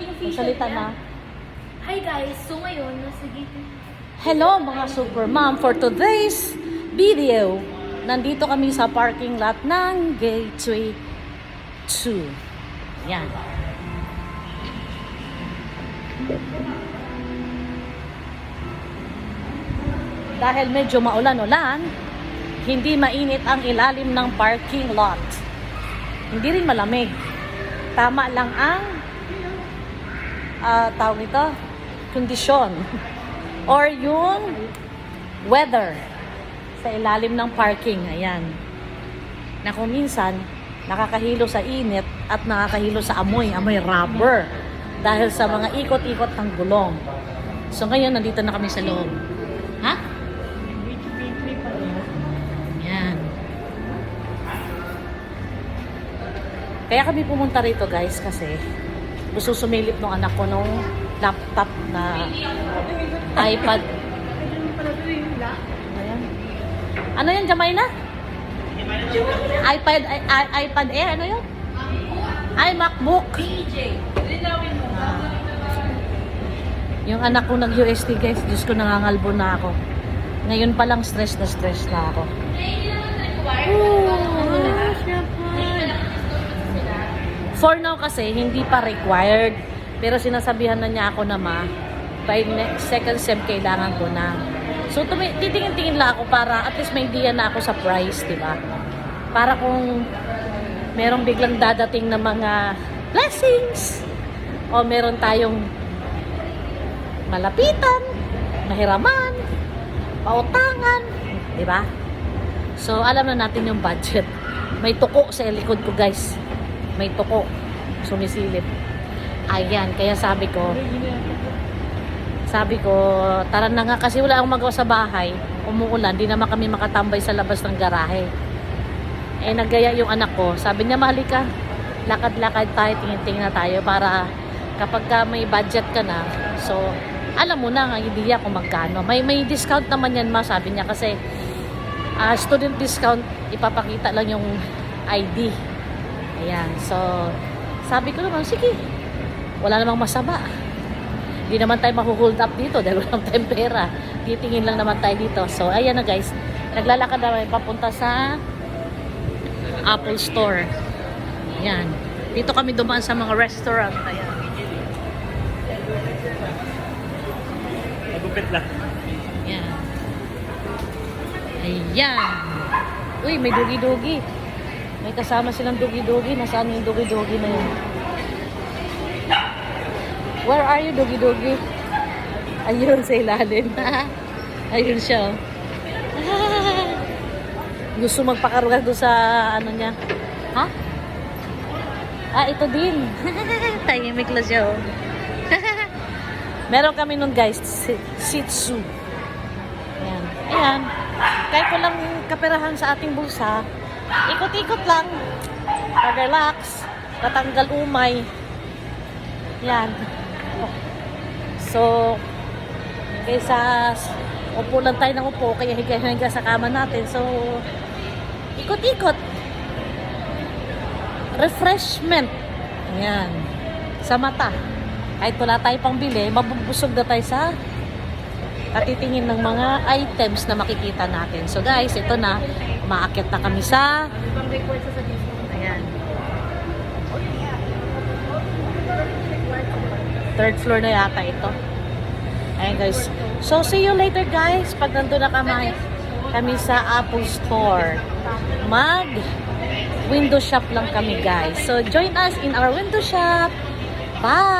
Salita na. Hi guys, so ngayon, nasa gate. Hello mga super mom, for today's video, nandito kami sa parking lot ng Gateway 2. Yan. Dahil medyo maulan-ulan, hindi mainit ang ilalim ng parking lot. Hindi rin malamig. Tama lang ang tawag nito, kondisyon or yung weather sa ilalim ng parking. Ayan. Na kung minsan, nakakahilo sa init at nakakahilo sa amoy rubber dahil sa mga ikot-ikot ng gulong. So ngayon, nandito na kami sa loob. Ha? Ayan. Kaya kami pumunta rito guys kasi gusto sumilip ng anak ko nung laptop na iPad. Ayan. Ano yan, Jamaina? iPad Air, ano yun? MacBook. Yung anak ko nag-UST guys, Diyos ko, nangangalbo na ako. Ngayon pa lang stress na ako. For now kasi, hindi pa required. Pero sinasabihan na niya ako na by next second sem, kailangan ko na. So, titingin-tingin lang ako para at least may idea na ako sa price, di ba? Para kung merong biglang dadating na mga blessings o meron tayong malapitan, mahiraman, pautangan, di ba? So, alam na natin yung budget. May tuko sa likod ko, guys. May tuko. Sumisilip. Ayan, kaya sabi ko, tara na nga kasi wala akong magawa sa bahay. Umuulan, di naman kami makatambay sa labas ng garahe. Eh, naggaya yung anak ko. Sabi niya, mahali ka. Lakad-lakad tayo, tingin-tingin na tayo para kapag ka may budget ka na, so, alam mo na ang idea kung magkano. May discount naman yan, sabi niya, kasi student discount, ipapakita lang yung ID. Ayan, so, sabi ko naman, sige, wala namang masama. Hindi naman tayo mahu-hold up dito dahil wala tayong pera. Titingin lang naman tayo dito. So, ayan na guys, naglalakad naman papunta sa Apple Store. Ayan. Dito kami dumaan sa mga restaurant. Ayan. Magupit lang. Ayan. Ayan. Uy, may dugi-dugi. May kasama silang dugi-dugi. Nasaan yung dugi-dugi na yun? Where are you, dugi-dugi? Ayun, sa ilalim. Ayun siya. Gusto magpakarga doon sa ano niya. Ha? Ito din. Tahimik lang siya. Meron kami nun guys, Shih Tzu. Ayan. Ayan. Kahit walang kaperahan sa ating bulsa, ikot-ikot lang. Pag-relax. Tatanggal umay. Yan. So, kaysa upo lang tayo ng upo, kaya higa-higa sa kama natin. So, ikot-ikot. Refreshment. Ayan. Sa mata. Kahit wala tayo pang bili, mabubusog na tayo sa katitingin ng mga items na makikita natin. So guys, ito na. Umaakyat na kami sa ayan. Third floor na yata ito. Ayan guys. So see you later guys. Pag nandun na kami sa Apple Store. Window shop lang kami guys. So join us in our window shop. Bye!